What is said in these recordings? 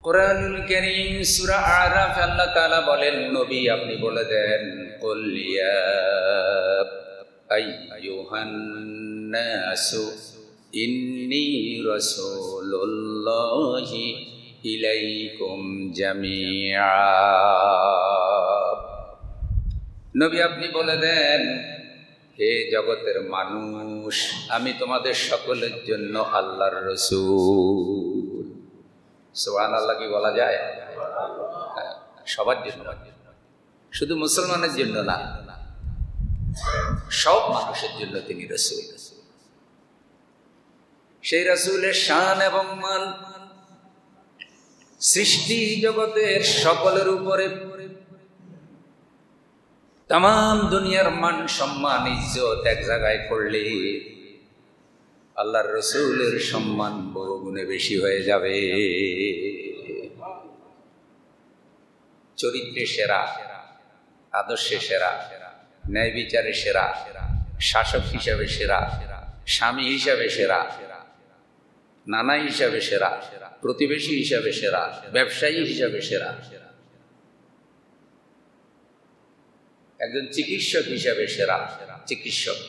কুরআনুল কারীম সূরা আরাফ আল্লাহ তাআলা বলেন, নবী আপনি বলে দেন, কুল ইয়া আইয়ুহান নাসু ইন্নী রাসূলুল্লাহি ইলাইকুম জামিআ। নবী আপনি বলে দেন, হে জগতের মানুষ, আমি তোমাদের সকলের জন্য আল্লাহর রাসূল। সুবহানাল্লাহ কি বলা যায়? সবার জন্য, শুধু মুসলমানের জন্য না, সব মানুষের জন্য তিনি রাসূল। সেই রাসূলের শান এবং মান সৃষ্টি জগতের সকলের উপরে, তাম দুনিয়ার মান সম্মান ইজ্জত এক জায়গায় করলে আল্লাহর রাসূলের সম্মান বহুগুণে বেশি হয়ে যাবে। চরিত্রে সেরা, আদর্শে সেরা, ন্যায় বিচারে সেরা, শাসক হিসাবে সেরা, স্বামী হিসাবে সেরা, নানা হিসাবে সেরা, প্রতিবেশী হিসাবে সেরা, ব্যবসায়ী হিসাবে সেরা, একজন চিকিৎসক হিসাবে সেরা, চিকিৎসক,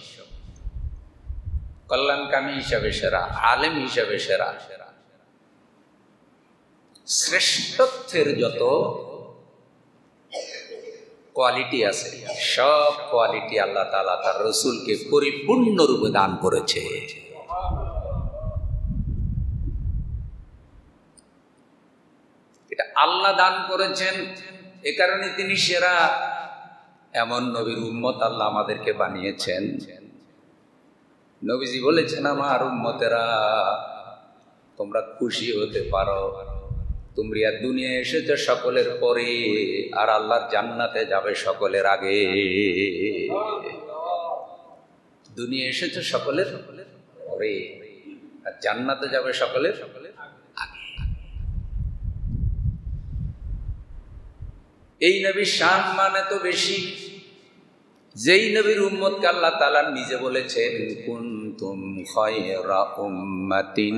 কল্যাণকামী হিসাবে সেরা, আলেম হিসাবে সেরা। শ্রেষ্ঠত্বের যত কোয়ালিটি আছে, সব কোয়ালিটি আল্লাহ তাআলা তার রাসূলকে পরিপূর্ণরূপে দান করেছে। এটা আল্লাহ দান করেছেন, এ কারণে তিনি সেরা। এমন নবীর উম্মত আল্লাহ আমাদেরকে বানিয়েছেন। নবীজি বলেছেন, আমার উম্মতেরা তোমরা খুশি হতে পারো, তোমরা দুনিয়ায় এসেছো সকলের পরে, আর আল্লাহর জান্নাতে যাবে সকলের আগে। দুনিয়া এসেছো সকলের পরে, আর জান্নাতে যাবে সকলের আগে। এই নবীর শান মান এত বেশি, যেই নবীর উম্মতকে আল্লাহ তাআলা নিজে বলেছেন, কুনতুম খায়রা উম্মাতিন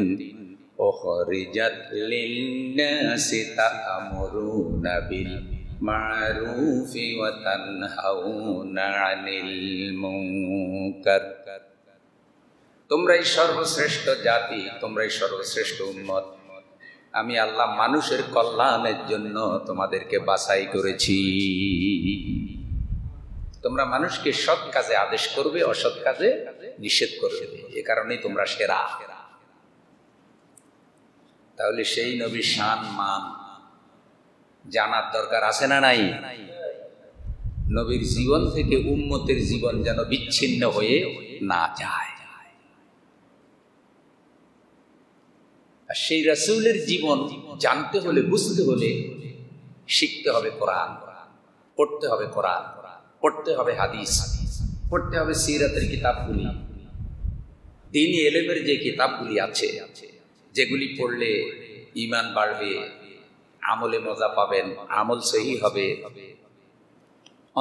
উখরিজাত লিন-নাসি তা'মুরুনা বিল মা'রুফি ওয়া তানহাউনা 'আনিল মুনকার। তোমরাই সর্বশ্রেষ্ঠ জাতি, তোমরাই সর্বশ্রেষ্ঠ উম্মত। আমি আল্লাহ মানুষের কল্যাণের জন্য তোমাদেরকে বাছাই করেছি। তোমরা মানুষকে সৎ কাজে আদেশ করবে, অসৎ কাজে নিষেধ করবে, এ কারণেই তোমরা সেরা। তাহলে সেই নবীর শান মান জানার দরকার আছে না নাই? নবীর জীবন থেকে উম্মতের জীবন যেন বিচ্ছিন্ন হয়ে না যায়। আর সেই রাসূলের জীবন জানতে হলে, বুঝতে হলে শিখতে হবে কোরআন, পড়তে হবে কোরআন, পড়তে হবে হাদিস, পড়তে হবে সিরাতের কিতাবগুলি, দ্বীনি ইলমের যে কিতাবগুলি আছে, যেগুলি পড়লে ঈমান বাড়বে, আমলে মজা পাবেন, আমল সহি হবে,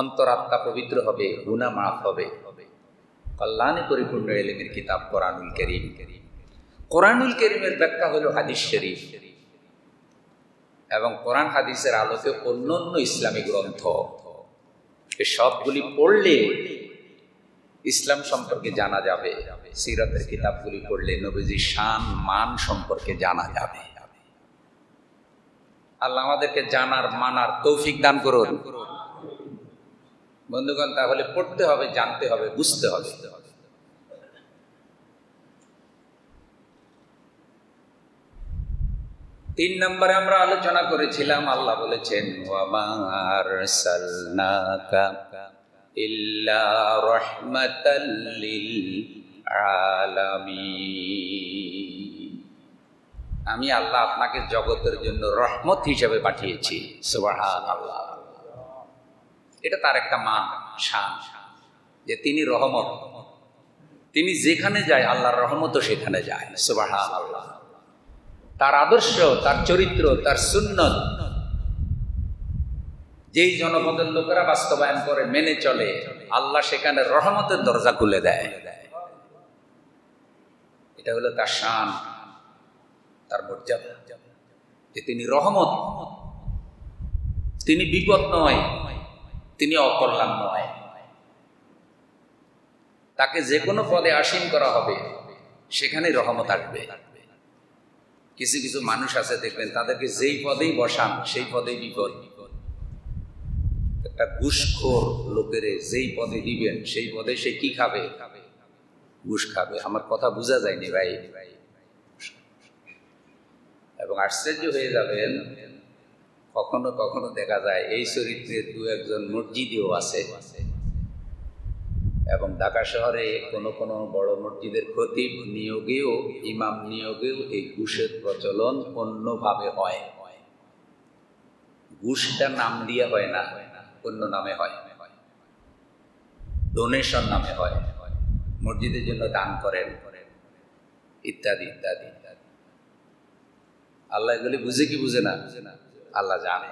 অন্তরাত্মা পবিত্র হবে, গুনাহ মাফ হবে। কল্যাণে পরিপূর্ণ ইলমের কিতাব কোরআনুল কারীম। কোরআনুল কারীমের ব্যাখ্যা হলো হাদিস শরীফ, এবং কোরআন হাদিসের আলোকে অন্যান্য ইসলামী গ্রন্থ। এই সবগুলি পড়লে ইসলাম সম্পর্কে জানা যাবে, সিরাতের কিতাবগুলি পড়লে নবীজির শান মান সম্পর্কে জানা যাবে। আল্লাহ আমাদেরকে জানার, মানার তৌফিক দান করুন। বন্ধুগণ, তাহলে পড়তে হবে, জানতে হবে, বুঝতে হবে। 3 নম্বরে আমরা আলোচনা করেছিলাম, আল্লাহ বলেছেন, ওয়া মা আরসালনাকা ইল্লা রাহমাতাল লিল আলামিন। আমি আল্লাহ আপনাকে জগতের জন্য রহমত হিসেবে পাঠিয়েছি। সুবহানাল্লাহ। এটা তার একটা মান, শান, যে তিনি রহমত। তিনি যেখানে যায় আল্লাহর রহমতও সেখানে যায়। সুবহানাল্লাহ। তার আদর্শ, তার চরিত্র, তার সুন্নত যেই জনপদের লোকেরা বাস্তবায়ন করে, মেনে চলে, আল্লাহ সেখানে রহমতের দরজা খুলে দেয়। এটা হলো তার শান, তার মর্যাদা। তিনি রহমত, তিনি বিপদ নয়, তিনি অকল্যাণ নয়। তাকে যে কোনো পদে আসীন করা হবে, সেখানে রহমত আসবে। কিছু কিছু মানুষ আছে দেখবেন, তাদেরকে যেই পদেই বসান সেই পদেই বিপদ। একটা ঘুষখোর লোকের যেই পদে দিবেন সেই পদে সে কি খাবে? ঘুষ খাবে। আমার কথা বোঝা যায়নি ভাই? এবং আশ্চর্য হয়ে যাবেন, কখনো কখনো দেখা যায় এই চরিত্রের দু একজন মসজিদেও আছে। এবং ঢাকা শহরে কোনো কোনো বড় মসজিদের খতিব নিয়োগেও, ইমাম নিয়োগেও এই ঘুষের প্রচলন অন্যভাবে হয়। ঘুষটা নাম দিয়ে হয় না, অন্য নামে হয়, ডোনেশন নামে হয়। মসজিদের জন্য দান করেন ইত্যাদি ইত্যাদি ইত্যাদি। আল্লাহ এগুলি বুঝে কি বুঝে না? আল্লাহ জানে।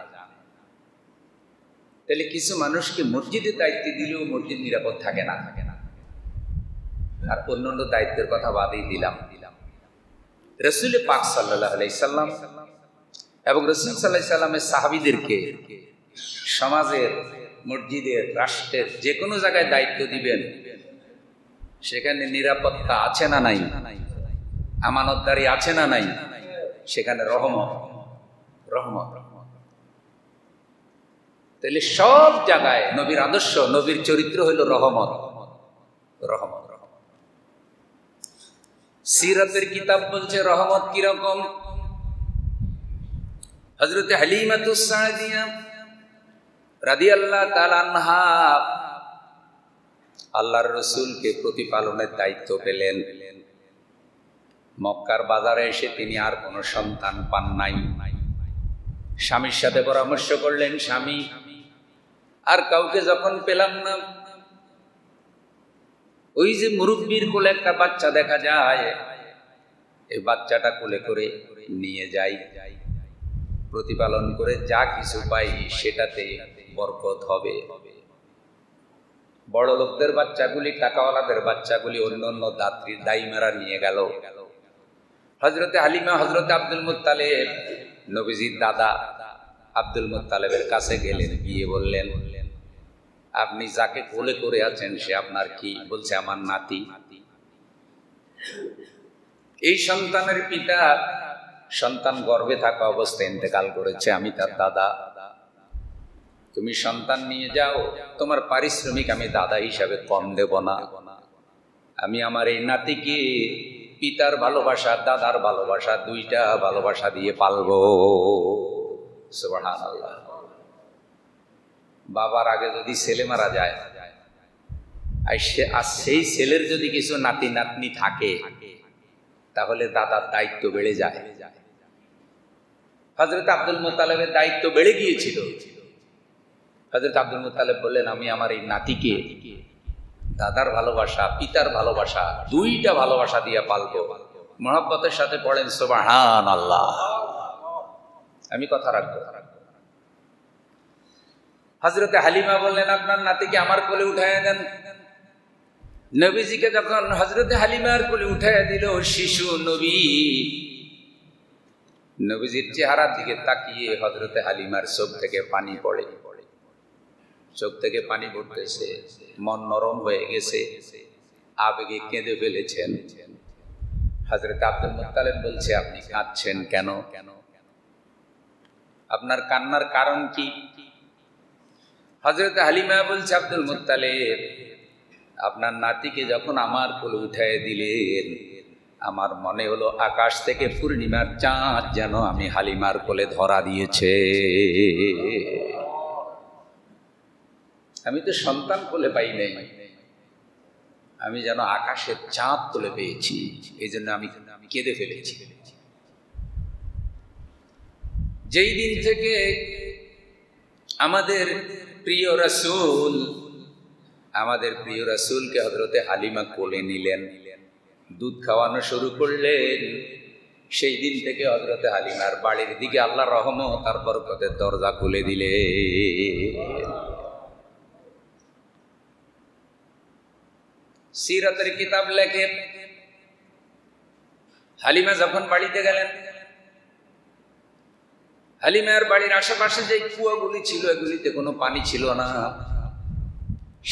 তাহলে কিছু মানুষকে মসজিদের দায়িত্ব দিলেও মসজিদ নিরাপদ থাকে না, আর অন্যান্য দায়িত্বের কথা বাদেই দিলাম। রাসূল পাক সাল্লাল্লাহু আলাইহি সাল্লাম এবং রাসূল সাল্লাল্লাহু আলাইহি সাল্লামের সাহাবীদেরকে সমাজের, মসজিদের, রাষ্ট্রের যে কোনো জায়গায় দায়িত্ব দিবেন, সেখানে নিরাপত্তা আছে না নাই? আমানতদারি আছে না নাই? সেখানে রহমত, রহমত। তাহলে সব জায়গায় নবীর আদর্শ, নবীর চরিত্র হইল রহমত, রহমত, রহমত। সিরাতের কিতাব বলছে রহমত কিরকম। হযরতে হালিমাতুস সাদিয়া রাদিয়াল্লাহু তাআলা আনহা আল্লাহর রাসূলকে প্রতিপালনের দায়িত্ব পেলেন। মক্কার বাজারে এসে তিনি আর কোনো সন্তান পান নাই। স্বামীর সাথে পরামর্শ করলেন, স্বামী আর কাউকে যখন পেলাম না, ওই যে মুরব্বীর কোলে একটা বাচ্চা দেখা যায়, এই বাচ্চাটা কোলে করে নিয়ে যাই, প্রতিপালন করে যা কিছু পাই সেটাতে বরকত হবে। বড় লোকদের বাচ্চাগুলি, টাকাওয়ালাদের বাচ্চাগুলি অন্য অন্য দাইমারা নিয়ে গেল। হযরতে হালিমা, হযরতে আব্দুল মুত্তালিব, নবীজির দাদা আব্দুল মুত্তালিবের কাছে গেলেন, গিয়ে বললেন, আপনি যাকে কোলে করে আছেন সে আপনার কি? বলছে, আমার নাতি। এই সন্তানের পিতা সন্তান গর্ভে থাকা অবস্থায় ইন্তেকাল করেছে, আমি তার দাদা। তুমি সন্তান নিয়ে যাও, তোমার পারিশ্রমিক আমি দাদা হিসাবে কম দেব না। আমি আমার এই নাতিকে পিতার ভালোবাসা, দাদার ভালোবাসা, দুইটা ভালোবাসা দিয়ে পালবো। সুবহানাল্লাহ। বাবার আগে যদি ছেলে মারা যায়, আর সেই ছেলের যদি কিছু নাতি নাতনি থাকে, তাহলে দাদার দায়িত্ব বেড়ে যায়। হযরত আব্দুল মুত্তালিবের দায়িত্ব বেড়ে গিয়েছিল। হযরত আব্দুল মুত্তালিব বললেন, আমি আমার এই নাতিকে দাদার ভালোবাসা, পিতার ভালোবাসা, দুইটা ভালোবাসা দিয়ে পালবো। মহব্বতের সাথে পড়েন সুবহানাল্লাহ। আমি কথা রাখবো। হযরতে হালিমা বললেন, আপনার নাতিকে আমার কোলে উঠাইয়া দেন। নবীজিকে যখন হযরতে হালিমার কোলে উঠাইয়া দিল, শিশু নবী, নবীজির চেহারার দিকে তাকিয়ে হযরতে হালিমার চোখ থেকে পানি পড়ে, চোখ থেকে পানি পড়তেছে, মন নরম হয়ে গেছে, আবেগে কেঁদে ফেলেছেন। হযরত আব্দুল মুত্তালিব বলছে, আপনি কাঁদছেন কেন? আপনার কান্নার কারণ কি? হযরত হালিমা বলছে, আব্দুল মুত্তালিব, আপনার নাতিকে যখন আমার কোলে উঠায় দিলেন, আমার মনে হলো আকাশ থেকে পূর্ণিমার চাঁদ যেন আমি হালিমার কোলে ধরা দিয়েছে। আমি তো সন্তান কোলে পাই নাই, আমি যেন আকাশের চাঁদ কোলে পেয়েছি। এই জন্য আমি কেঁদে ফেলেছি। যেই দিন থেকে আমাদের প্রিয় রাসূলকে হযরতে হালিমা কোলে নিলেন, দুধ খাওয়ানো শুরু করলেন, সেই দিন থেকে হযরতে হালিমার বাড়ির দিকে আল্লাহর রহমত আর বরকতের দরজা খুলে দিলেন। সিরাতের কিতাব লেখে, হালিমা যখন বাড়িতে গেলেন, হালিমার বাড়ির আশেপাশে যে কুয়াগুলি ছিল এগুলিতে কোনো পানি ছিল না।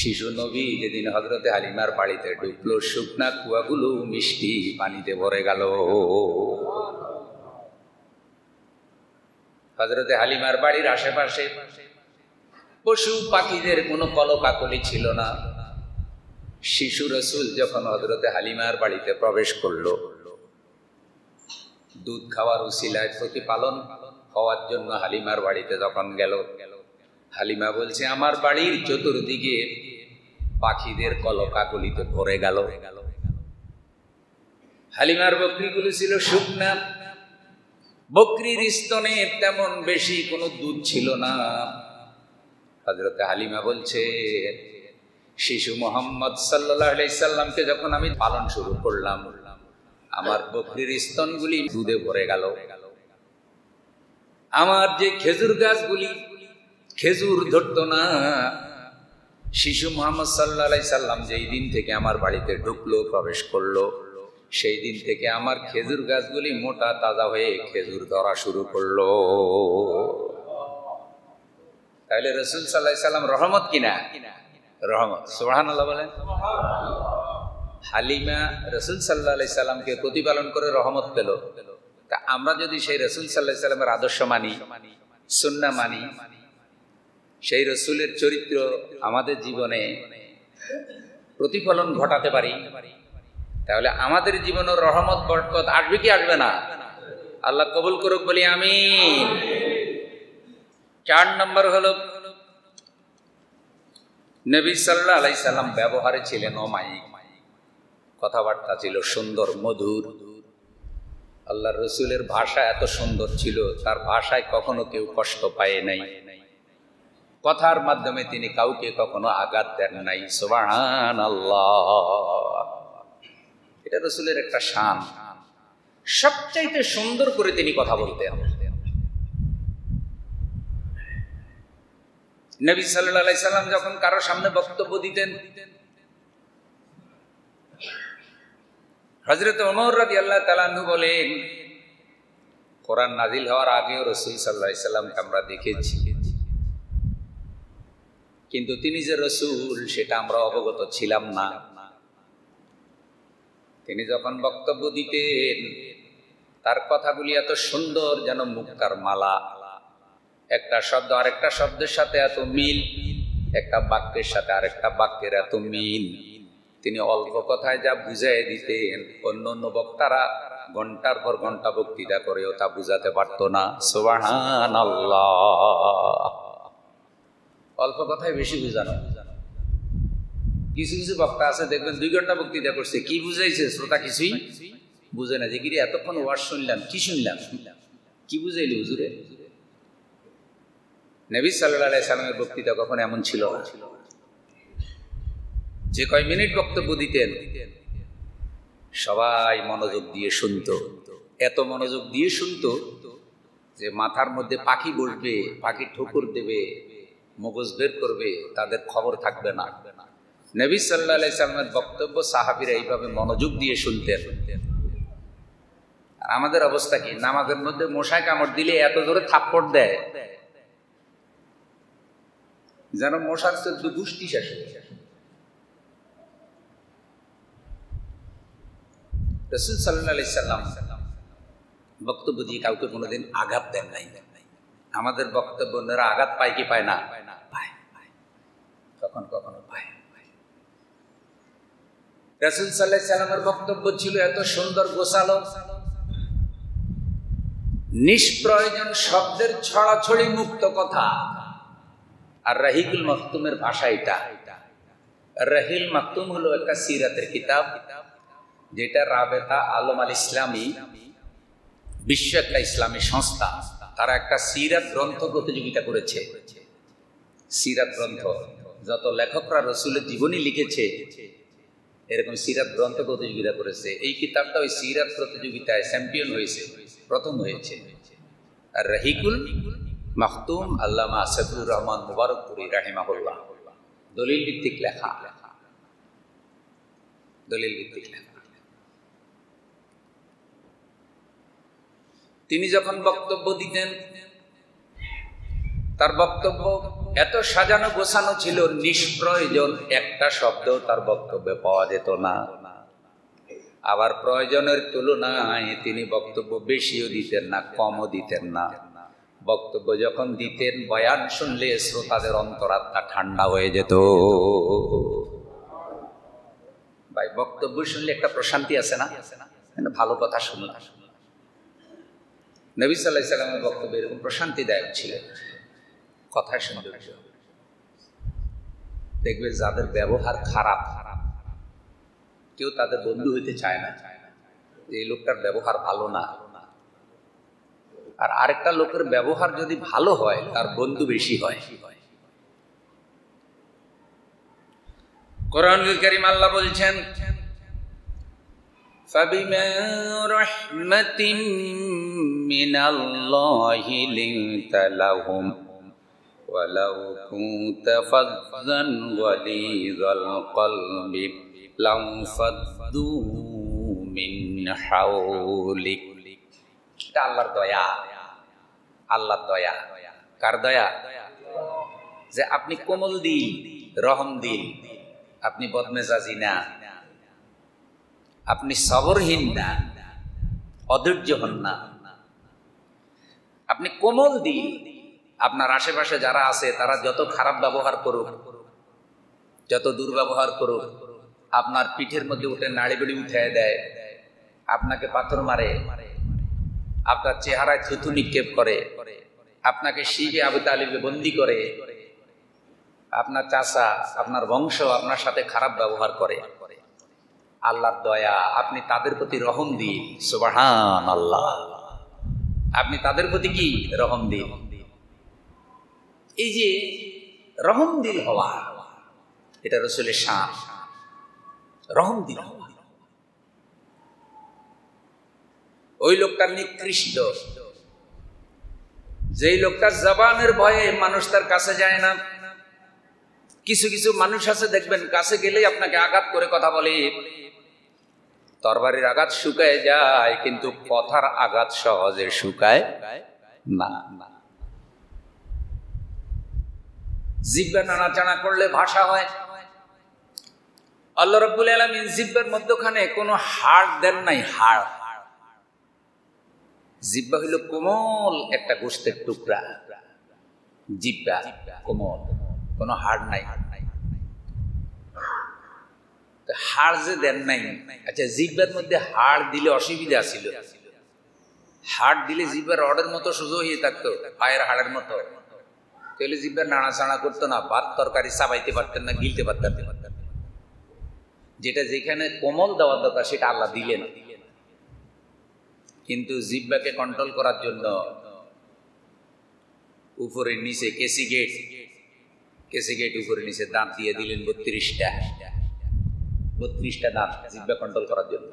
শিশু নবী যেদিন হযরতে হালিমার বাড়িতে ঢুকলো, শুকনা কুয়াগুলো মিষ্টি পানিতে ভরে গেল। হযরতে হালিমার বাড়ির আশেপাশে পশু পাখিদের কোনো কলকাকলি ছিল না। শিশু রাসূল যখন হযরতে হালিমার বাড়িতে প্রবেশ করলো, দুধ খাওয়ার উসিলায় প্রতিপালন হওয়ার জন্য হালিমার বাড়িতে যখন গেল, হালিমা বলছে আমার বাড়ির চতুর্দিকে পাখিদের কলকাকলিতে ভরে গেল। হালিমার বকরিগুলো ছিল শুকনা, বকরির স্তনে তেমন বেশি কোনো দুধ ছিল না। হযরতে হালিমা বলছে শিশু মুহাম্মদ সাল্লাল্লাহু আলাইহি সাল্লামকে যখন আমি পালন শুরু করলাম, আমার বকরির স্তনগুলি দুধে ভরে গেল। আমার যে খেজুর গাছগুলি খেজুর ধরতো না, শিশু মুহাম্মদ সাল্লাল্লাহু আলাইহি সাল্লাম যেই দিন থেকে আমার বাড়িতে ঢুকলো, প্রবেশ করলো, সেই দিন থেকে আমার খেজুর গাছগুলি মোটা তাজা হয়ে খেজুর ধরা শুরু করলো। তাহলে রাসূল সাল্লাল্লাহু আলাইহি সাল্লাম রহমত কিনা? রহমত। সুবহানাল্লাহ বলেন। হালিমা রাসূল সাল্লাল্লাহু আলাইহি সাল্লামকে প্রতিপালন করে রহমত পেল। তা আমরা যদি সেই রাসূল সাল্লাল্লাহু আলাইহি সাল্লামের আদর্শ মানি, সুন্নাহ মানি, সেই রাসূলের চরিত্র আমাদের জীবনে প্রতিফলন ঘটাতে পারি, তাহলে আমাদের জীবনের রহমত বরকত আসবে কি আসবে না? আল্লাহ কবুল করুক, বলি আমিন। 4 নম্বর হলো নবী সাল্লাল্লাহু আলাইহি সাল্লাম ব্যবহারে ছিলেন অমায়িক, কথাবার্তা ছিল সুন্দর মধুর। আল্লাহর রাসূলের ভাষা এত সুন্দর ছিল, তার ভাষায় কখনো কেউ কষ্ট পায় নাই। কথার মাধ্যমে তিনি কাউকে কখনো আঘাত দেন নাই। সুবহানাল্লাহ। এটা রাসূলের একটা শান। সবচাইতে সুন্দর করে তিনি কথা বলতেন। নবী সাল্লাল্লাহু আলাইহি সাল্লাম যখন কারো সামনে বক্তব্য দিতেন, হযরত ওমর রাদিয়াল্লাহু তাআলা আনহু বলেন, কোরআন নাযিল হওয়ার আগেও রাসূল সাল্লাল্লাহু আলাইহি সাল্লামকে আমরা দেখেছি, কিন্তু তিনি যে রাসূল সেটা আমরা অবগত ছিলাম না। তিনি যখন বক্তব্য দিতেন, তার কথাগুলি এত সুন্দর যেন মুক্তার মালা। একটা শব্দ আরেকটা শব্দের সাথে এত মিল, একটা বাক্যের সাথে আরেকটা বাক্যের এত মিল। তিনি অল্প কথায় যা বুঝাই দিতেন, অন্য অন্য বক্তারা ঘন্টার পর ঘন্টা বক্তৃতা করেও তা বুঝাতে পারত না। সুবহানাল্লাহ। অল্প কথায় বেশি বুঝানো। কিছু কিছু বক্তা আছে দেখবেন 2 ঘন্টা বক্তৃতা করছে, কি বুঝাইছে শ্রোতা কিছুই বুঝে না। যে কি এতক্ষণ ওয়াজ শুনলাম, কি শুনলাম, কি বুঝাইলি হুজুরে? নবী সাল্লাল্লাহু আলাইহি সাল্লামের বক্তৃতা কখনো এমন ছিল না। যে কয় মিনিট বক্তব্য দিতেন, সবাই মনোযোগ দিয়ে শুনতো। এত মনোযোগ দিয়ে শুনতো যে মাথার মধ্যে পাখি বসবে, পাখি ঠোকর দেবে, মগজ বের করবে, তাদের খবর থাকবে না। নবী সাল্লাল্লাহু আলাইহি সাল্লামের বক্তব্য সাহাবীরা এইভাবে মনোযোগ দিয়ে শুনতেন। আর আমাদের অবস্থা কি? নামাজের মধ্যে মশায় কামড় দিলে এত জোরে থাপ্পড় দেয় যেন মশার 14 গোষ্ঠী শেষ হয়ে যায়। রাসূল সাল্লাল্লাহু আলাইহি সাল্লাম বক্তব্য দিয়ে কাউকে কোনোদিন আঘাত দেন নাই। আমাদের বক্তব্য অন্যরা আঘাত পায় কি পায় না? পায়। কখনো কখনো পায়। রাসূল সাল্লাল্লাহু আলাইহি সাল্লামের বক্তব্য ছিল এত সুন্দর, গোছালো, নিষ্প্রয়োজন শব্দের ছড়াছড়ি মুক্ত কথা। আর রাহিকুল মাকতুমের ভাষা এটা। রাহিল মাকতুম হলো একটা সিরাতের কিতাব, যেটা রাবেতা আলম আল ইসলামী, বিশ্ব একটা ইসলামী সংস্থা, তারা একটা সিরাত গ্রন্থ প্রতিযোগিতা করেছে। সিরাত গ্রন্থ, যত লেখকরা রাসূলের জীবনী লিখেছে এরকম সিরাত গ্রন্থ প্রতিযোগিতা করেছে। এই কিতাবটা ওই সিরাত প্রতিযোগিতায় চ্যাম্পিয়ন হয়েছে, প্রথম হয়েছে। আর রাহিকুল মাকতুম আল্লামা আসাদুর রহমান মুবারকপুরী রাহিমাহুল্লাহ, দলিল ভিত্তিক লেখা, দলিল ভিত্তিক লেখা। তিনি যখন বক্তব্য দিতেন তার বক্তব্য এত সাজানো গোছানো ছিল, নিষ্প্রয়োজন একটা শব্দ তার বক্তব্যে পাওয়া যেত না। আবার প্রয়োজনের তুলনায় তিনি বক্তব্য বেশিও দিতেন না, কমও দিতেন না। বক্তব্য যখন দিতেন, বয়ান শুনলে শ্রোতাদের অন্তরাত্মা ঠান্ডা হয়ে যেত। ভাই, বক্তব্য শুনলে একটা প্রশান্তি আছে না? ভালো কথা শুনলাম। নবী সাল্লাল্লাহু আলাইহি সাল্লামের বক্তব্য এরকম প্রশান্তিদায়ক ছিল, কথা সৌন্দর্য। দেখবে যাদের ব্যবহার খারাপ, কেউ তাদের বন্ধু হইতে চায় না, এই লোকটার ব্যবহার ভালো না। আর আরেকটা লোকের ব্যবহার যদি ভালো হয়, তার বন্ধু বেশি হয়। কোরআনুল কারীম আল্লাহ বলছেন, فَبِمَا رَحْمَةٍ مِّنَ اللَّهِ لِنتَ لَهُمْ وَلَوْ كُنتَ فَظًّا غَلِيظَ الْقَلْبِ لَانفَضُّوا مِنْ حَوْلِكَ। এটা আল্লাহর দয়া, আল্লাহর দয়া। কার দয়া? যে আপনি কোমল দিল, রহম দিল, আপনি বদমেজাজি না, আপনি সবরহীন না, অধৈর্য হন না, আপনি কোমল দিল। আপনার আশেপাশে যারা আছে তারা যত খারাপ ব্যবহার করুক, যত দুর্ব্যবহার করুক, আপনার পিঠের মধ্যে উঠে নাড়িবেড়ি উঠিয়ে দেয়, আপনাকে পাথর মারে, আপনার চেহারায় থুতু নিক্ষেপ করে, আপনাকে শিবে আবু তালিবে বন্দি করে, আপনার চাচা, আপনার বংশ আপনার সাথে খারাপ ব্যবহার করে, আল্লাহর দয়া, আপনি তাদের প্রতি রহম দিন। সুবহানাল্লাহ। আপনি তাদের প্রতি কি রহম দিন। এই যে রহম দিল হওয়া, এটা রাসূলের শান, রহম দিল হওয়া। ওই লোকটা নিকৃষ্ট, যেই লোকটা জবানের ভয়ে মানুষ তার কাছে যায় না। কিছু কিছু মানুষ আছে দেখবেন, কাছে গেলেই আপনাকে আঘাত করে কথা বলে। তরবারির আঘাত শুকায় যায়, কিন্তু কথার আঘাত সহজে শুকায় না। জিহ্বা নাড়াচাড়া করলে ভাষা হয়। আল্লাহ রাব্বুল আলামিন জিহ্বার মধ্যখানে কোনো হাড় দেন নাই। হাড়, জিহ্বা হইল কোমল একটা গোশতের টুকরা। জিহ্বা কোমল, কোনো হাড় নাই। হাড় যে দেন নাই, আচ্ছা জিহ্বার মধ্যে হাড় দিলে অসুবিধা ছিল। হাড় দিলে জিহ্বার রডের মতো সোজা হয়ে থাকতো, পায়ের হাড়ের মতো, তাহলে জিহ্বার নাড়াচাড়া করতো না, ভাত তরকারি চাবাইতে পারতেন না, গিলতে পারতেন। যেটা যেখানে কোমল দেওয়ার দরকার সেটা আল্লাহ দিলেন। কিন্তু জিহ্বাকে কন্ট্রোল করার জন্য উপরের নিচে কেসি গেট উপরে নিচে দাঁত দিয়ে দিলেন 32টা দাঁত জিহ্বা কন্ট্রোল করার জন্য।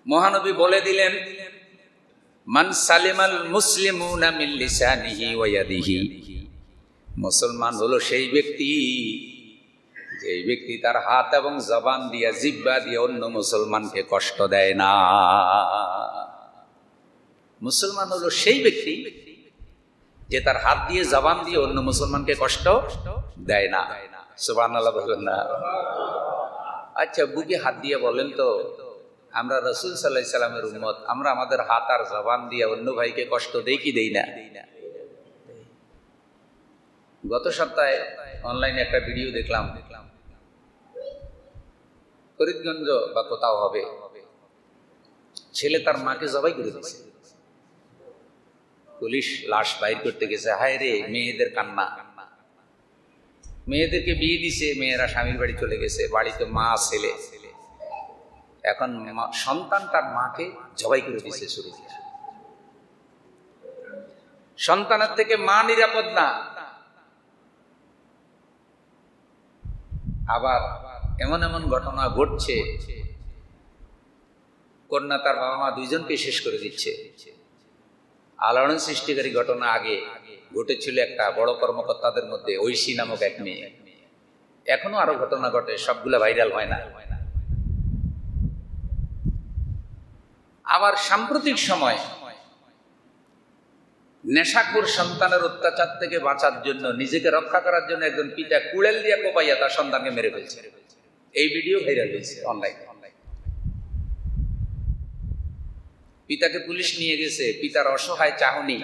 মহানবী বলে দিলেন, মান সালিমাল মুসলিমুনা মিন লিসানিহি ওয়া ইয়াদিহি। মুসলমান হলো সেই ব্যক্তি যে ব্যক্তি তার হাত এবং জবান দিয়ে, জিহ্বা দিয়ে অন্য মুসলমানকে কষ্ট দেয় না। মুসলমান হলো সেই ব্যক্তি যে তার হাত দিয়ে, জবান দিয়ে অন্য মুসলমানকে কষ্ট দেয় না। সুবহানাল্লাহ বলেন না? আচ্ছা, বুকে হাত দিয়ে বলেন তো, আমরা রাসূল সাল্লাল্লাহু আলাইহি সাল্লামের উম্মত, আমরা আমাদের হাত আর জবান দিয়ে অন্য ভাইকে কষ্ট দেই কি দেই না? গত সপ্তাহে অনলাইনে একটা ভিডিও দেখলাম, ফরিদগঞ্জ বা কোথাও হবে, ছেলে তার মাকে জবাই করে দিয়েছে। পুলিশ লাশ বাইর করতে গেছে, হায় রে মেয়েদের কান্না। মেয়েদেরকে বিয়ে দিছে, মেয়েরা স্বামীর বাড়ি চলে গেছে, বাড়িতে মা ছেলে। এখন সন্তান তার মাকে জবাই করে দিছে শুরু থেকে। সন্তানের থেকে মা নিরাপদ না। আবার এমন এমন ঘটনা ঘটছে, কন্যা তার বাবা মা দুইজনকে শেষ করে দিচ্ছে। আলোড়ন সৃষ্টিকারী ঘটনা আগে ঘটেছিল একটা বড় কর্মকর্তাদের মধ্যে, ঐশী নামক এক মেয়ে। এখনো আরো ঘটনা ঘটে, সবগুলা ভাইরাল হয় না। আবার সাম্প্রতিক সময় নেশাখোর সন্তানের অত্যাচার থেকে বাঁচার জন্য, নিজেকে রক্ষা করার জন্য একজন পিতা কুড়েল দিয়ে কোপাইয়া তার সন্তানকে মেরে ফেলছে। এই ভিডিও ভাইরাল হয়েছে অনলাইন। পিতাকে পুলিশ নিয়ে গেছে, পিতার অসহায় চাহনি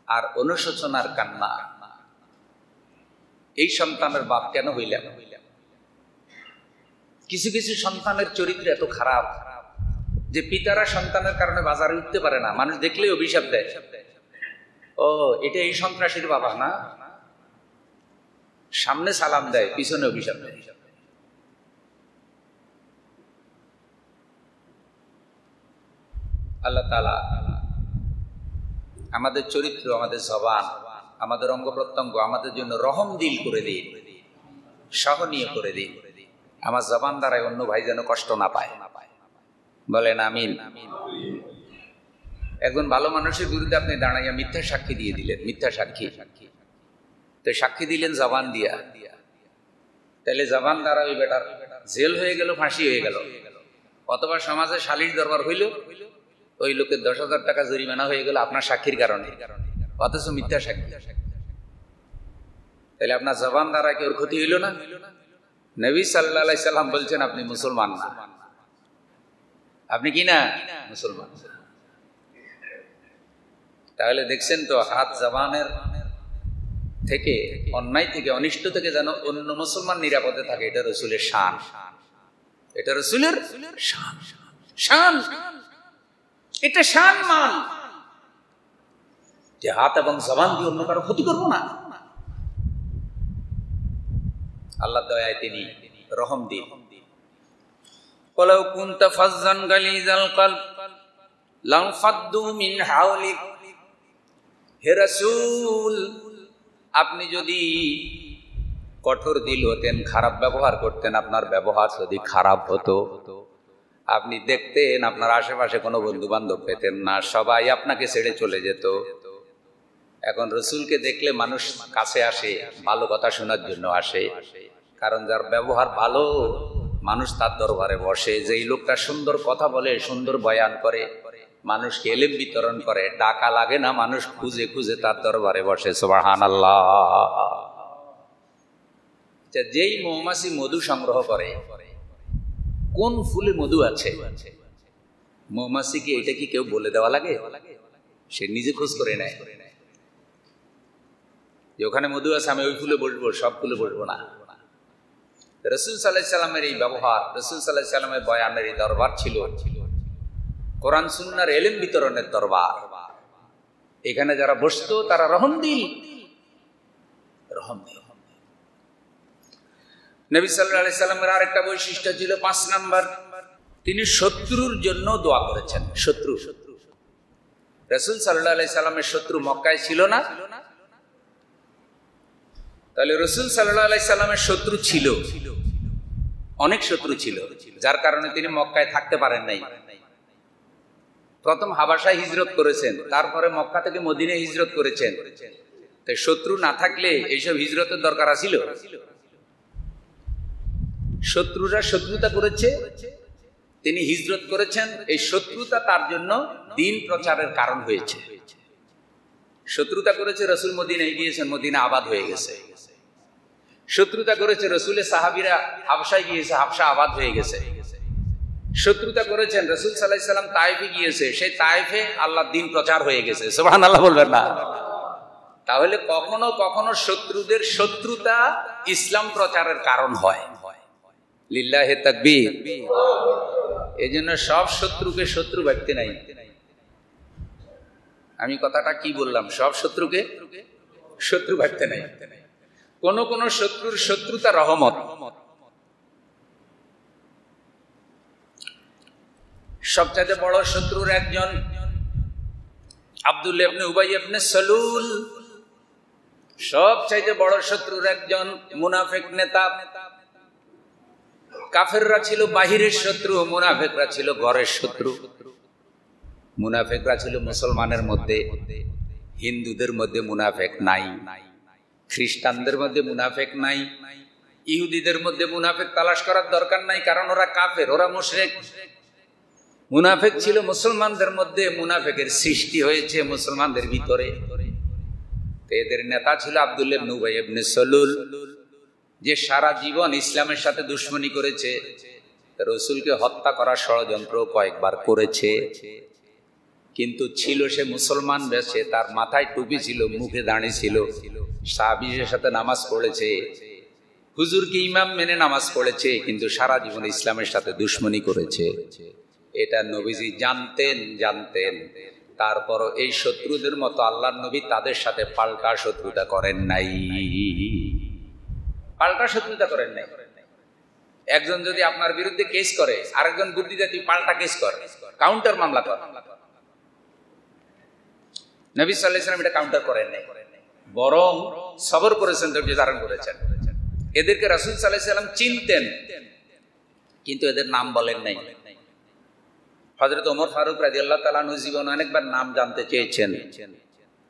আর অনুশোচনার কান্না। এই সন্তানের বাপ কেন হইলাম? কিছু কিছু সন্তানের চরিত্র এত খারাপ যে পিতারা সন্তানের কারণে বাজারে উঠতে পারে না, মানুষ দেখলেই অভিশাপ দেয়, ও এটা এই সন্ত্রাসীর বাবা না, সামনে সালাম দেয়, পিছনে অভিশাপ দেয়। আল্লাহ তাআলা আমাদের চরিত্র, আমাদের জবান, আমাদের অঙ্গ প্রত্যঙ্গ আমাদের জন্য রহম দিল করে দিন, সহনীয় করে দিন। আমার জবান দ্বারাই অন্য ভাই যেন কষ্ট না পায়, বলেন আমিন। একজন ভালো মানুষের বিরুদ্ধে আপনি দাঁড়াইয়া মিথ্যা সাক্ষী দিয়ে দিলেন, মিথ্যা সাক্ষী, তো সাক্ষী দিলেন জবান দিয়া, তাহলে জবান দ্বারা ওই বেটার জেল হয়ে গেল, ফাঁসি হয়ে গেল, অথবা সমাজে সালিশ দরবার হইল, ওই লোকের 10,000 টাকা জরিমানা হয়ে গেল আপনার সাক্ষীর কারণে, অথচ মিথ্যা সাক্ষী। তাহলে আপনার জবান দ্বারা কি ওর ক্ষতি হইল না? নবী সাল্লাল্লাহু আলাইহি সাল্লাম বলছেন আপনি মুসলমান না, আপনি কি না মুসলমান। তাহলে দেখছেন তো, হাত জবানের থেকে, অন্যায় থেকে, অনিষ্ট থেকে যেন অন্য মুসলমান নিরাপদে থাকে, এটা রাসূলের শান, এটা রাসূলের শান, শান, এটা শান মান যে হাত এবং জবান দিয়ে অন্য কারো ক্ষতি করবো না। আল্লাহর দয়ায় তিনি রহম দিন। ওয়ালাউ কুনতা ফাজ্জান গালিজাল কলব লানফাদ্দু মিন হাওলিক, হে রাসূল আপনি যদি কঠোর দিল হতেন, খারাপ ব্যবহার করতেন, আপনার ব্যবহার যদি খারাপ হতো, আপনি দেখতেন আপনার আশেপাশে কোনো বন্ধু বান্ধব পেতেন না, সবাই আপনাকে ছেড়ে চলে যেত। এখন রসুলকে দেখলে মানুষ কাছে আসে, ভালো কথা শোনার জন্য আসে, কারণ যার ব্যবহার ভালো মানুষ তার দরবারে বসে। যেই লোকটা সুন্দর কথা বলে, সুন্দর বয়ান করে, মানুষকে এলেম বিতরণ করে, ডাকা লাগে না, মানুষ খুঁজে খুঁজে তার দরবারে বসে। সুবহানাল্লাহ। যেই মৌমাছি মধু সংগ্রহ করে, কোন ফুলে মধু আছে, মৌমাছিকে এটা কি কেউ বলে দেওয়া লাগে? সে নিজে খোঁজ করে নেয় যে ওখানে মধু আছে, আমি ওই ফুলে বসবো, সব ফুলে বসবো না। রাসূল সাল্লাল্লাহু আলাইহি সাল্লামের এই ব্যবহার, রাসূল সাল্লাল্লাহু আলাইহি সাল্লামের বয়ানের এই দরবার ছিল কোরআন সুন্নাহর ইলম বিতরণের দরবার। এখানে যারা বসতো তারা রহম দিল, রহম দিল। নবী সাল্লাল্লাহু আলাইহি সাল্লামের আরেকটা বৈশিষ্ট্য ছিল, 5 নাম্বার, তিনি শত্রুর জন্য দোয়া করেছেন। শত্রু, রাসূল সাল্লাল্লাহু আলাইহি সাল্লামের শত্রু মক্কায় ছিল না, তাহলে রাসূল সাল্লাল্লাহু আলাইহি সাল্লামের শত্রু ছিল, অনেক শত্রু ছিল, যার কারণে তিনি মক্কায় থাকতে পারেন নাই। প্রথম হাবাসায় হিজরত করেছেন, তারপরে মক্কা থেকে মদিনায় হিজরত করেছেন। তাই শত্রু না থাকলে এইসব হিজরতের দরকার ছিল? শত্রুরা শত্রুতা করেছে, তিনি হিজরত করেছেন, এই শত্রুতা তার জন্য দ্বীন প্রচারের কারণ হয়েছে। শত্রুতা করেছে, রাসূল মদিনায় গিয়েছেন, মদিনা আবাদ হয়ে গেছে। শত্রুতা করেছে, রাসূলের সাহাবীরা হাবশায় গিয়েছে, হাবশা আবাদ হয়ে গেছে। শত্রুতা করেছেন, রাসূল সাল্লাল্লাহু আলাইহি সাল্লাম তায়েফে গিয়েছে, সেই তায়েফে আল্লাহর দ্বীন প্রচার হয়ে গেছে। সুবহানাল্লাহ বলবেন না? তাহলে কখনো কখনো শত্রুদের শত্রুতা ইসলাম প্রচারের কারণ হয়। লিল্লাহি তাকবীর। এজন্য সব শত্রুকে শত্রু ভাবতে নাই। আমি কথাটা কি বললাম? সব শত্রুকে শত্রু ভাবতে নাই। কোন কোন শত্রুর শত্রুতা রহমত। সবচেয়ে বড় শত্রুর একজন আব্দুল্লাহ ইবনে উবাই ইবনে সালুল, সবচেয়ে বড় শত্রুর একজন মুনাফিক নেতা। কাফেররা ছিল বাহিরের শত্রু, মুনাফিকরা ছিল ঘরের শত্রু। মুনাফিকরা ছিল মুসলমানের মধ্যে, হিন্দুদের মধ্যে মুনাফিক নাই, খ্রিস্টানদের মধ্যে মুনাফিক নাই, ইহুদিদের মধ্যে মুনাফিক তালাশ করার দরকার নাই, কারণ ওরা কাফের, ওরা মুশরিক। মুনাফেক ছিল মুসলমানদের মধ্যে, মুনাফেকের সৃষ্টি হয়েছে মুসলমানদের ভিতরে। এদের নেতা ছিল আব্দুল্লাহ ইবনে উবাই ইবনে সালুল, যে সারা জীবন ইসলামের সাথে দুশমনি করেছে, রাসূলকে হত্যা করার ষড়যন্ত্র কয়েকবার করেছে। কিন্তু ছিল সে মুসলমান বেশে, তার মাথায় টুপি ছিল, মুখে দাড়ি ছিল, সাহাবীদের সাথে নামাজ পড়েছে, হুজুরকে ইমাম মেনে নামাজ পড়েছে, কিন্তু সারা জীবন ইসলামের সাথে দুশমনি করেছে। এটা নবীজি জানতেন। তারপরও এই শত্রুদের মতো আল্লাহর নবী তাদের সাথে পাল্টা শত্রুতা করেন নাই। একজন যদি আপনার বিরুদ্ধে কেস করে, আরেকজন বুদ্ধি দেয় তুই পাল্টা কেস কর, কাউন্টার মামলা কর। নবী সাল্লাল্লাহু আলাইহি ওয়াসাল্লাম এটা কাউন্টার করেন নাই, বরং সবর করেছেন, ধৈর্য ধারণ করেছেন। এদেরকে রাসূল সাল্লাল্লাহু আলাইহি ওয়াসাল্লাম চিনতেন, কিন্তু এদের নাম বলেন নাই। হযরত ওমর ফারুক রাদিয়াল্লাহু তাআলা আনহু জীবনে অনেকবার নাম জানতে চেয়েছেন।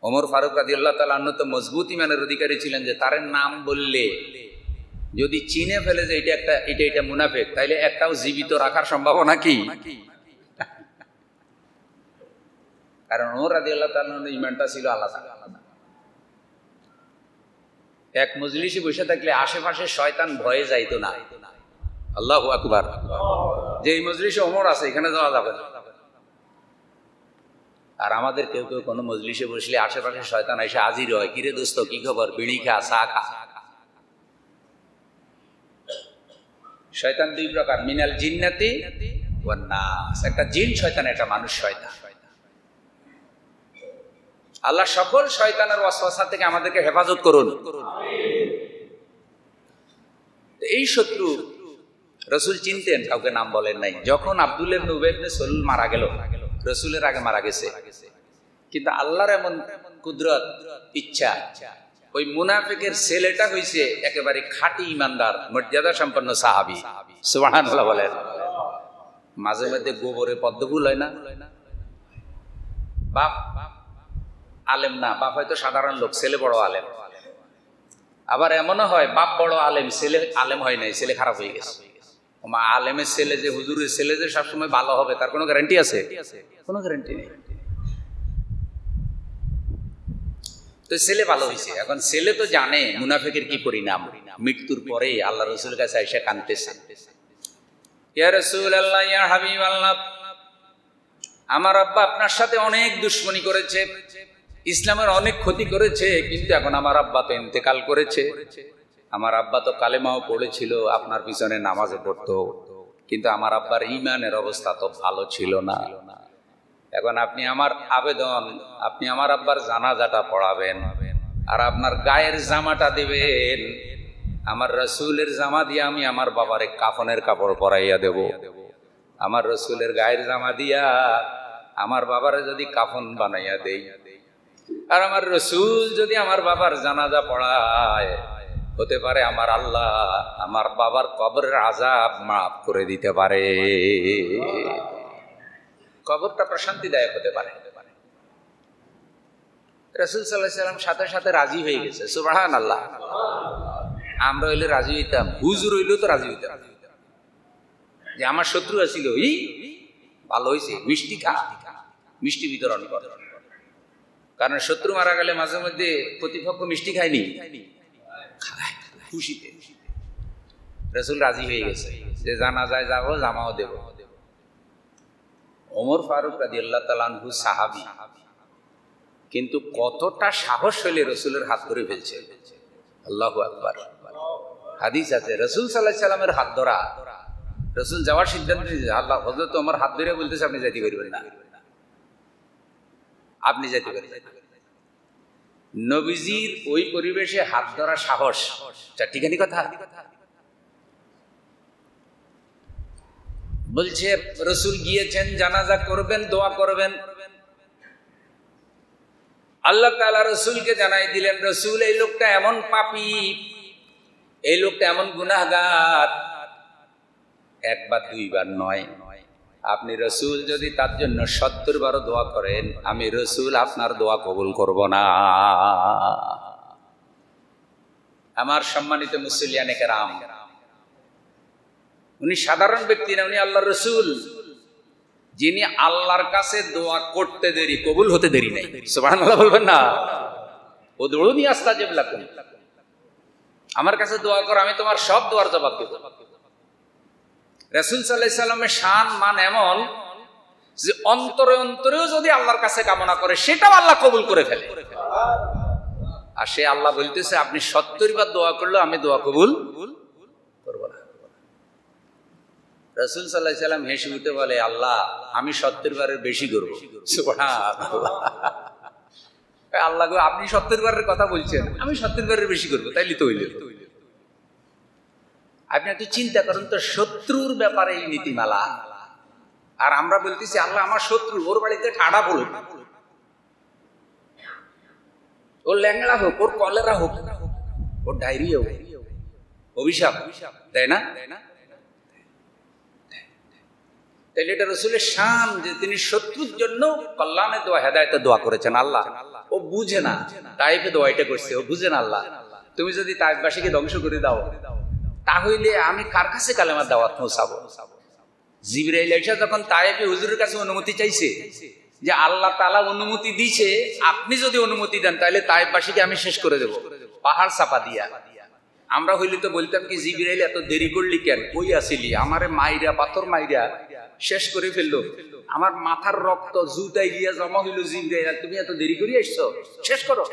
ওমর ফারুক রাদিয়াল্লাহু তাআলা আনহু তো মজবুত ঈমানের অধিকারী ছিলেন, যে তার নাম বললে যদি চিনে ফেলে যে এটা মুনাফিক, তাইলে একটাও জীবিত রাখার সম্ভাবনা কি? কারণ ওমর রাদিয়াল্লাহু তাআলা আনহু ঈমানটা ছিল আলাদা। এক মজলিসে বসে থাকলে আশেপাশে শয়তান ভয়ে যাইতো না। আল্লাহু আকবার। যে এই মজলিসে ওমর আছে, এখানে যাওয়া যাবে না। আর আমাদের কেউ কেউ কোনো মজলিসে বসলে আশেপাশে শয়তান এসে হাজির হয়, কিরে দোস্ত কি খবর, বিড়ি খা, চা খা। শয়তান দুই প্রকার, মিনাল জিন্নাতি ওয়ান নাস। একটা জিন শয়তান, একটা মানুষ শয়তান। আল্লাহ সকল শয়তানের ওয়াসওয়াসা থেকে আমাদেরকে হেফাজত করুন। এই শত্রু রাসূল চিনতেন, কাউকে নাম বলেন নাই। যখন আব্দুল্লাহ ইবনে উবাই ইবনে সালুল মারা গেল, রাসূলের আগে মারা গেছে, কিন্তু আল্লাহর এমন কুদরত, ইচ্ছা, ওই মুনাফিকের ছেলেটা হইছে একেবারে খাঁটি ইমানদার, মর্যাদা সম্পন্ন সাহাবী। সুবহানাল্লাহ বলেন। মাঝে মধ্যে গোবরে পদ্মফুল হয় না? বাপ আলেম না, বাপ হয়তো সাধারণ লোক, ছেলে বড় আলেম। আবার এমনও হয় বাপ বড় আলেম, ছেলে আলেম হয় নাই, ছেলে খারাপ হয়ে গেছে। মা আলেমের ছেলে যে, হুজুরের ছেলে যে সবসময় ভালো হবে, তার কোনো গ্যারান্টি আছে? কোনো গ্যারান্টি নেই। তো ছেলে ভালো হয়েছে, এখন ছেলে তো জানে মুনাফিকের কি পরিণাম। মৃত্যুর পরে আল্লাহ রাসূলের কাছে এসে কাঁদতেছে, ইয়া রাসূলুল্লাহ, ইয়া হাবিবাল্লাহ, আমার আব্বা আপনার সাথে অনেক দুশমনি করেছে, ইসলামের অনেক ক্ষতি করেছে, কিন্তু এখন আমার আব্বা তো ইন্তেকাল করেছে। আমার আব্বা তো কালেমাও পড়েছিল, আপনার পিছনে নামাজও পড়তো, কিন্তু আমার আব্বার ঈমানের অবস্থা তো ভালো ছিল না। এখন আপনি আমার আবেদন, আপনি আমার আব্বার জানাজাটা পড়াবেন, আর আপনার গায়ের জামাটা দিবেন। আমার রাসূলের জামা দিয়ে আমি আমার বাবারে কাফনের কাপড় পরাইয়া দেব। আমার রাসূলের গায়ের জামা দিয়া আমার বাবারে যদি কাফন বানাইয়া দেই, আর আমার রাসূল যদি আমার বাবার জানাজা পড়ায়, হতে পারে আমার আল্লাহ আমার বাবার কবরের আযাব মাফ করে দিতে পারে, কবরটা প্রশান্তিদায়ক হতে পারে। রাসূল সাল্লাল্লাহু আলাইহি ওয়াসাল্লাম সাথে সাথে রাজি হয়ে গেছে। সুবহানাল্লাহ। আমরা হইলে রাজি হইতাম, হুজুর হইলেও তো রাজি হইতাম, যে আমার শত্রু আছিল, ভালো হয়েছে, মিষ্টি খা, মিষ্টি বিতরণ কর। কারণ শত্রু মারা গেলে মাঝে মধ্যে প্রতিপক্ষ মিষ্টি খায়নি, খুশিতে। রাসূল রাজি হয়ে গেছে যে জানাজায় যাবো, জামাও দেব। ওমর ফারুক রাদিয়াল্লাহু তাআলা আনহু সাহাবী, কিন্তু কতটা সাহস হইলে রাসূলের হাত ধরে ফেলছে। আল্লাহু আকবার। হাদিস আছে রাসূল সাল্লাল্লাহু আলাইহি ওয়াসাল্লামের হাত ধরা, রাসূল যাওয়ার সিদ্ধান্ত নিয়েছে, আল্লাহ হযরত ওমর হাত ধরে বলতেছে আপনি যাইতে পারবেন না, আপনি যাইতে পারবেন। নবীজির ওই পরিবেশে হাত ধরা সাহস, ঠিকানি কথা। বলছে রাসূল গিয়েছেন, জানাজা করবেন, দোয়া করবেন। আল্লাহ তাআলা রাসূলকে জানাই দিলেন, রাসূল এই লোকটা এমন পাপী, এই লোকটা এমন গুনাহগার, একবার দুইবার নয়, আপনি রাসূল যদি তার জন্য ৭০ বারও দোয়া করেন, আমি রাসূল আপনার দোয়া কবুল করব না। আমার সম্মানিত মুসল্লিয়ানে কেরাম, উনি সাধারণ ব্যক্তি না, উনি আল্লাহর রাসূল। যিনি আল্লাহর কাছে দোয়া করতে দেরি, কবুল হতে দেরি নাই। সুবহানাল্লাহ বলবেন না? উদউনি আস্তাজিব লাকুম, আমার কাছে দোয়া করো, আমি তোমার সব দোয়ার জবাব দেব। রাসূল সাল্লাল্লাহু আলাইহি সাল্লামের শান মান এমন যে অন্তরে অন্তরেও যদি আল্লাহর কাছে কামনা করে সেটাও আল্লাহ কবুল করে ফেলে। আর সে আল্লাহ বলতেছে আপনি 70 বার দোয়া করলেও আমি দোয়া কবুল করব না। রাসূল সাল্লাল্লাহু আলাইহি সাল্লাম হেসে উঠে বলে, আল্লাহ আমি 70 বারের বেশি করব। সুবহানাল্লাহ। আল্লাহ গো, আপনি 70 বারের কথা বলছেন, আমি 70 বারের বেশি করব, তাইলে তো হইল। আপনি একটু চিন্তা করেন তো, শত্রুর ব্যাপারে এই নীতিমালা, আর আমরা বলতেছি আল্লাহ আমার শত্রু, ওর বাড়িতে ঠাডা বলুন, ওর ল্যাংড়া হোক, ওর কলেরা হোক, ওর ডায়রিয়া হোক, অভিশাপ দেয় না? তাইলে এটা রাসূলের শান যে তিনি শত্রুর জন্য কল্যাণের দোয়া, হেদায়েতের দোয়া করেছেন। আল্লাহ ও বুঝে না, তাইফে দোয়া এটা করছে, ও বুঝে না। আল্লাহ তুমি যদি তাইফবাসীকে ধ্বংস করে দাও তাহলে আমি কার কাছে কালেমার দাওয়াত পৌঁছাবো? জিবরাইল এসে যখন তাইফে হুজুরের কাছে অনুমতি চাইছে যে আল্লাহ তাআলা অনুমতি দিয়েছে, আপনি যদি অনুমতি দেন তাহলে তাইফবাসীকে আমি শেষ করে দেব পাহাড় চাপা দিয়া। আমরা হইলে তো বলতাম কি, জিবরাইল এত দেরি করলি কেন, কই আসিলি, আমারে মাইরা পাথর মাইরা শেষ করে ফেললো, আমার মাথার রক্ত জুতাই গিয়া জমা হইল, জিবরাইল তুমি এত দেরি করে আসছো, শেষ করো।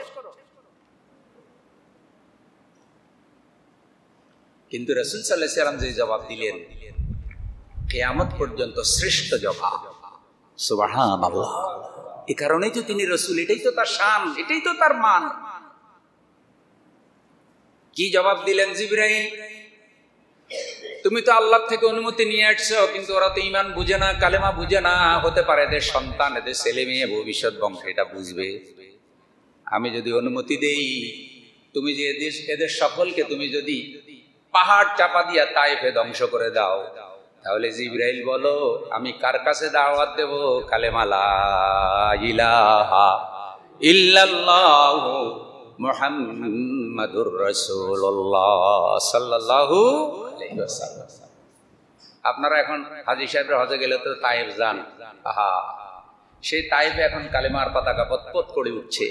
কিন্তু রাসূল সাল্লাল্লাহু আলাইহি সাল্লাম যে জবাব দিলেন, কিয়ামত পর্যন্ত শ্রেষ্ঠ জবাব। সুবহানাল্লাহ। এই কারণেই তো তিনি রাসূল, এটাই তো তার শান, এটাই তো তার মান। কি জবাব দিলেন জিবরাইল? তুমি তো আল্লাহ থেকে অনুমতি নিয়ে আসছো, কিন্তু ওরা তো ঈমান বুঝে না, কালেমা বুঝে না। হতে পারে এদের সন্তান, এদের ছেলে মেয়ে, ভবিষ্যৎ বংশ এটা বুঝবে। আমি যদি অনুমতি দেই, তুমি যে এদের সকলকে তুমি যদি পাহাড় চাপা দিয়া তাইফে ধ্বংস করে দাও, তাহলে জিবরাইল বলো আমি কার কাছে দাওয়াত দেব? কালেমা লা ইলাহা ইল্লাল্লাহু মুহাম্মাদুর রাসূলুল্লাহ সাল্লাল্লাহু আলাইহি ওয়াসাল্লাম। আপনারা এখন হাজী সাহেবের হজে গেলে তো তাইফ যান, আহা সেই তাইফে এখন কালেমার পতাকা পতপত করে উঠছে,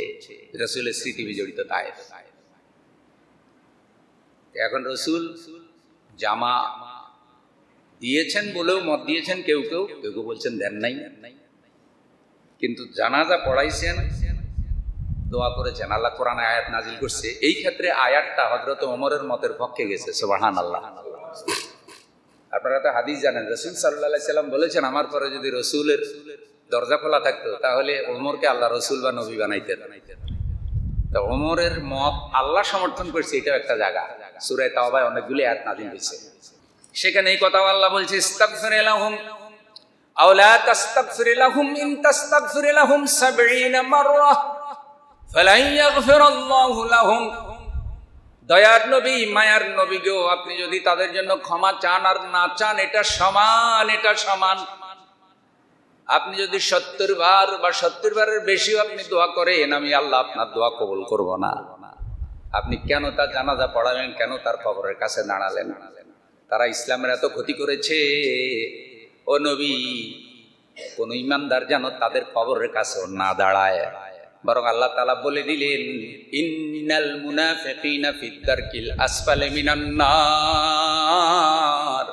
রাসূলের স্মৃতি বিজড়িত তাইফ। এখন রাসূল জামা দিয়েছেন বলেও মত দিয়েছেন, কেউ কেউ বলছেন দেন নাই, কিন্তু জানাজা পড়াইছেন, দোয়া করেছেন। আল্লাহ কোরআনে আয়াত নাজিল করছে, এই ক্ষেত্রে আয়াতটা হযরত ওমরের মতের পক্ষে গেছে। সুবহানাল্লাহ। আপনারা তো হাদিস জানেন, রাসূল সাল্লাল্লাহু আলাইহি সাল্লাম বলেছেন আমার পরে যদি রাসূলের দরজা খোলা থাকতো তাহলে ওমরকে আল্লাহ রাসূল বা নবী বানাইতেন। তো ওমরের মত আল্লাহ সমর্থন করছে, এটাও একটা জায়গা। সূরা তাওবায় অনেকগুলি আয়াত নাজিল হয়েছে, সেখানে এই কথা আল্লাহ বলছে, ইস্তাগফির লাহুম আও লা তাস্তাগফির লাহুম ইন তাস্তাগফির লাহুম 70 মাররা ফালান ইয়াগফিরাল্লাহু লাহুম। দয়ার নবী, মায়ার নবী গো, আপনি যদি তাদের জন্য ক্ষমা চান আর না চান এটা সমান, এটা সমান। আপনি যদি 70 বার বা 70 বারের বেশিও আপনি দোয়া করেন, আমি আল্লাহ আপনার দোয়া কবুল করব না। আপনি কেন তার জানাজা পড়ালেন, কেন তার কবরের কাছে দাঁড়ালেন? তারা ইসলামের এত ক্ষতি করেছে, ও নবী কোন ইমানদার যেন তাদের কবরের কাছে না দাঁড়ায়। বরং আল্লাহ তাআলা বলে দিলেন, ইন্নাল মুনাফিকিনা ফিদ দারকিল আসফালি মিনান নার।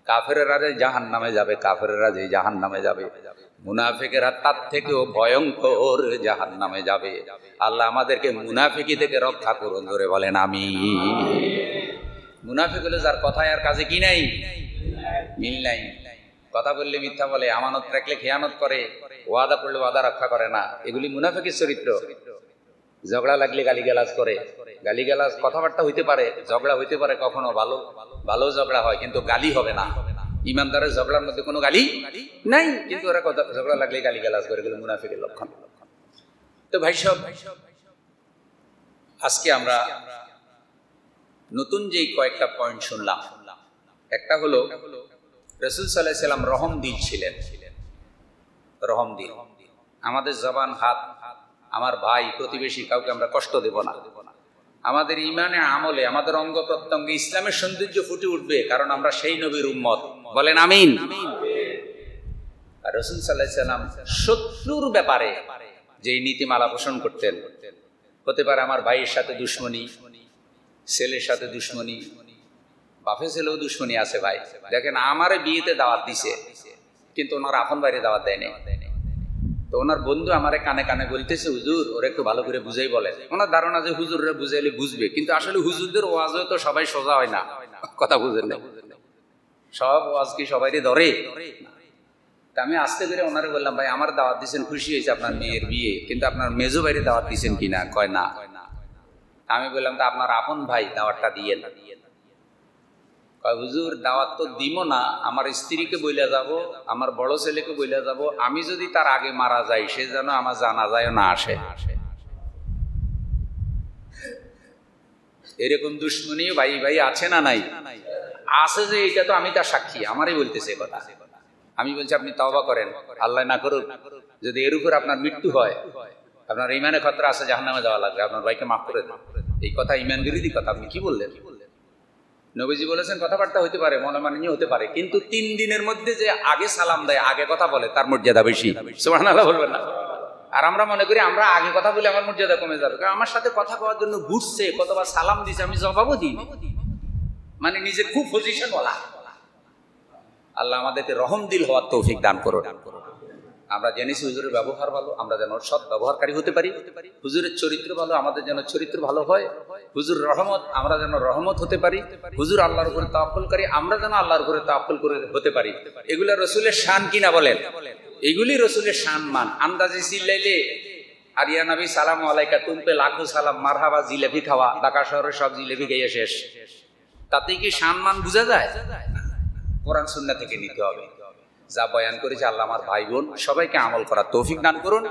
কাফেররা যে জাহান্নামে যাবে, কাফেররা যে জাহান্নামে যাবে, মুনাফিকেরা তার থেকেও ভয়ঙ্কর জাহান্নামে যাবে। আল্লাহ আমাদেরকে মুনাফিকি থেকে রক্ষা করুন, ধরে বলেন আমিন। মুনাফিক হলো যার কথায় আর কাজে কি নাই, মিল নাই। কথা বললে মিথ্যা বলে, আমানত রাখলে খেয়ানত করে, ওয়াদা করলে ওয়াদা রক্ষা করে না। এগুলি মুনাফিকের চরিত্র। ঝগড়া লাগলে গালিগালাজ করে, গালিগালাজ কথাবার্তা হইতে পারে, ঝগড়া হইতে পারে, কখনো ভালো ভালো ঝগড়া হয়, কিন্তু গালি হবে না। ইমানদারের ঝগড়ার মধ্যে কোনো গালি নাই, কিন্তু ওরা কথা ঝগড়া লাগলে গালিগালাজ করে, এগুলো মুনাফিকের লক্ষণ। তো ভাই সব, আজকে আমরা নতুন যেই কয়েকটা পয়েন্ট শুনলাম, একটা হলো রাসূল সাল্লাল্লাহু আলাইহি সাল্লাম রহম দিল ছিলেন। রহম দিল, আমাদের জবান, হাত, আমার ভাই প্রতিবেশী কাউকে আমরা কষ্ট দেব না। আমাদের ইমানে আমলে আমাদের অঙ্গ প্রত্যঙ্গে ইসলামের সৌন্দর্য ফুটে উঠবে, কারণ আমরা সেই নবীর উম্মত। বলেন আমিন। আর রাসূল সাল্লাল্লাহু আলাইহি সাল্লাম শত্রুর ব্যাপারে যে নীতিমালা পোষণ করতেন, হতে পারে আমার ভাইয়ের সাথে দুশ্মনী, ছেলের সাথে দুশ্মনী, বাপে ছেলেও দুশ্মনী আছে ভাই। দেখেন আমারে বিয়েতে দাওয়াত দিছে, কিন্তু ওনার আপন বাইরে দাওয়াত দেয় নাই। তো ওনার বন্ধু আমারে কানে কানে বলতেছে, হুজুর ওরা একটু ভালো করে বুঝাই বলেন। ওনার ধারণা যে হুজুররা বুঝাইলে বুঝবে, কিন্তু আসলে হুজুরদের ওয়াজও তো সবাই সোজা হয় না, কথা বুঝেন না। সব ওয়াজ কি সবাইকে ধরে? তা আমি আস্তে করে ওনারে বললাম, ভাই আমার দাওয়াত দিচ্ছেন, খুশি হয়েছে আপনার মেয়ের বিয়ে, কিন্তু আপনার মেজো বাইরে দাওয়াত দিচ্ছেন কিনা? কয় না। আমি বললাম, তা আপনার আপন ভাই দাওয়াতটা দিয়ে না। কয় হুজুর দাওয়াত তো দিব না, আমার স্ত্রীকে বইলা যাব, আমার বড় ছেলেকে বইলা যাব, আমি যদি তার আগে মারা যাই সে যেন আমার জানাজায়ও না আসে। এরকম দুশ্মনীও ভাই ভাই আছে না নাই? আছে, যে এটা তো আমি তার সাক্ষী, আমারই বলতেছে কথা। আমি বলছি আপনি তওবা করেন, আল্লাহ না করুক যদি এর উপর আপনার মৃত্যু হয়, আপনার ইমানে খতরা আছে, জাহান্নামে যাওয়া লাগবে, আপনার ভাইকে মাফ করে দেন। এই কথা ইমান বিরোধী কথা, আপনি কি বললেন? নবীজি বলেছেন কথাবার্তা হতে পারে, মনোমালিন্য হতে পারে, কিন্তু 3 দিনের মধ্যে যে আগে সালাম দেয়, আগে কথা বলে, তার মর্যাদা বেশি। সুবহানাল্লাহ বলবেন না? আর আমরা মনে করি আমরা আগে কথা বলে আমার মর্যাদা কমে যাবে। কারণ আমার সাথে কথা কওয়ার জন্য ঘুরছে, কতবার সালাম দিছে, আমি জবাবও দিই, মানে নিজে খুব পজিশন বলা। আল্লাহ আমাদেরকে রহমদিল হওয়ার তৌফিক দান করুন। আমরা জেনেছি হুজুরের ব্যবহার ভালো, আমরা যেন সৎ ব্যবহারকারী হতে পারি। হুজুরের চরিত্র ভালো, আমাদের যেন চরিত্র ভালো হয়। হুজুর রহমত, আমরা যেন রহমত হতে পারি। হুজুর আল্লাহর উপরে তাওয়াক্কুলকারী, আমরা যেন আল্লাহর উপরে তাওয়াক্কুল করে হতে পারি। এগুলা রসুলের শান কিনা বলেন? এগুলি রসুলের শান মান। আন্দাজে চিল্লাইলে আর ইয়া নবী সালাম আলাইকা, তুমপে লাখো সালাম, মারহাবা, জিলেবি খাওয়া, ঢাকা শহরের সব জিলেবি খেয়ে শেষ, তাতে কি শান মান বোঝা যায়? কোরআন সুন্নাহ থেকে নিতে হবে। যা বয়ান করেছে আল্লাহ আমার ভাই বোন সবাইকে আমল করার তৌফিক দান করুন।